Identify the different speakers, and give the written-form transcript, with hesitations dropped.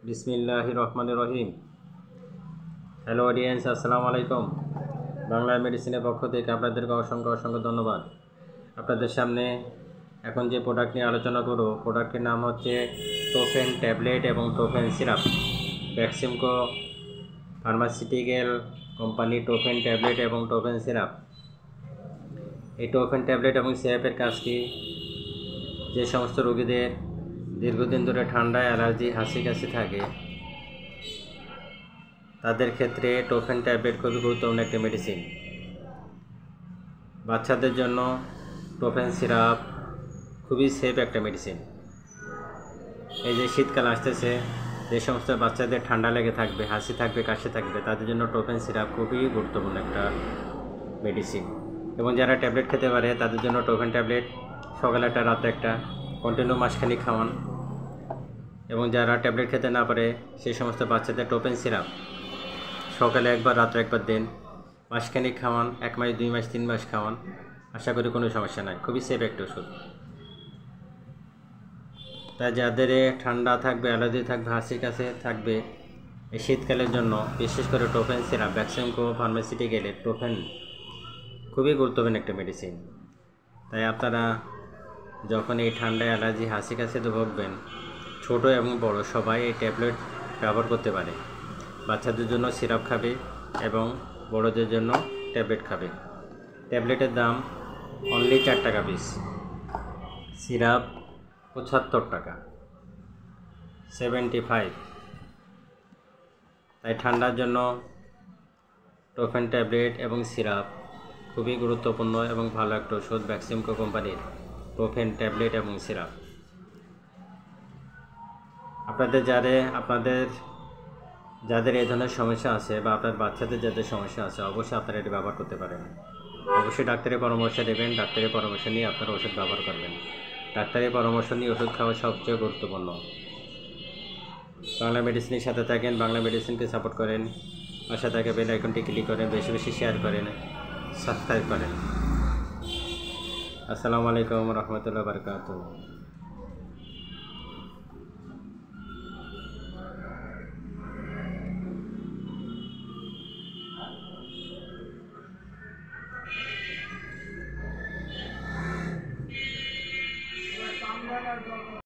Speaker 1: বিসমিল্লাহির রহমানির রহিম। Hello audience, আসসালামু আলাইকুম। বাংলা মেডিসিনের পক্ষ থেকে আপনাদেরকে অসংখ্য অসংখ্য ধন্যবাদ। আপনাদের সামনে এখন যে প্রোডাক্ট নিয়ে আলোচনা করব, প্রোডাক্টের নাম হচ্ছে টোফেন ট্যাবলেট এবং টোফেন syrup. Beximco pharmaceutical company টোফেন tablet এবং টোফেন সিরাপ। এই টোফেন ট্যাবলেট এবং সিরাপের কাজ কি? যে সমস্ত রোগীদের দীর্ঘদিন ধরে ঠান্ডা, অ্যালার্জি, হাঁচি কাশি থাকে, তাদের ক্ষেত্রে টোফেন ট্যাবলেট খুবই গুরুত্বপূর্ণ একটি মেডিসিন। বাচ্চাদের জন্য টোফেন সিরাপ খুবই সেফ একটা মেডিসিন। এই যে শীতকাল আসতেছে, যে সমস্ত বাচ্চাদের ঠান্ডা লেগে থাকবে, হাঁচি থাকবে, কাশি থাকবে, তাদের জন্য টোফেন সিরাপ খুবই গুরুত্বপূর্ণ একটা মেডিসিন। এবং যারা ট্যাবলেট খেতে পারে তাদের জন্য টোফেন ট্যাবলেট সকালে একটা, রাতে একটা, কন্টিনিউ মাসখানেক খাওয়ান। এবং যারা ট্যাবলেট খেতে না পারে সেই সমস্ত বাচ্চাদের টোফেন সিরাপ সকালে একবার, রাত্রে একবার দিন, মাসখানেক খাওয়ান, 1 মাস, 2 মাস, 3 মাস খাওয়ান। আশা করি কোনো সমস্যা নাই, খুবই সেফ একটা ওষুধ। তাই যাদের ঠান্ডা থাকবে, অ্যালার্জি থাকবে, হাঁচি কাশি থাকবে, এই শীতকালের জন্য বিশেষ করে টোফেন সিরাপ, ভ্যাক্সিমকো ফার্মাসিউটিক্যালের টোফেন খুবই গুরুত্বপূর্ণ একটা মেডিসিন। তাই আপনারা যখন এই ঠান্ডা, অ্যালার্জি, হাঁচি কাশিতে ভুগবেন, ছোট এবং বড় সবাই এই ট্যাবলেট ব্যবহার করতে পারে। বাচ্চাদের জন্য সিরাপ খাবে এবং বড়দের জন্য ট্যাবলেট খাবে। ট্যাবলেটের দাম অনলি 4 টাকা পিস, সিরাপ 75 টাকা, 75। তাই ঠান্ডার জন্য টোফেন ট্যাবলেট এবং সিরাপ খুবই গুরুত্বপূর্ণ এবং ভালো একটা ওষুধ, ভ্যাক্সিমকো কোম্পানির টোফেন ট্যাবলেট এবং সিরাপ। যাদের এই ধরনের সমস্যা আছে বা আপনার বাচ্চাদের যাদের সমস্যা আছে, অবশ্যই আপনারা এটি ব্যবহার করতে পারেন। অবশ্যই ডাক্তারের পরামর্শ নেবেন, ডাক্তারের পরামর্শ নিয়ে আপনারা ওষুধ ব্যবহার করবেন। ডাক্তারের পরামর্শ নিয়ে ওষুধ খাওয়া সবচেয়ে গুরুত্বপূর্ণ। বাংলা মেডিসিনের সাথে থাকেন, বাংলা মেডিসিনকে সাপোর্ট করেন, পাশে থাকা বেল আইকনটি ক্লিক করেন, বেশি বেশি শেয়ার করেন, সাবস্ক্রাইব করেন। আসসালামু আলাইকুম রহমতুল্লাহ বারকাতুহু।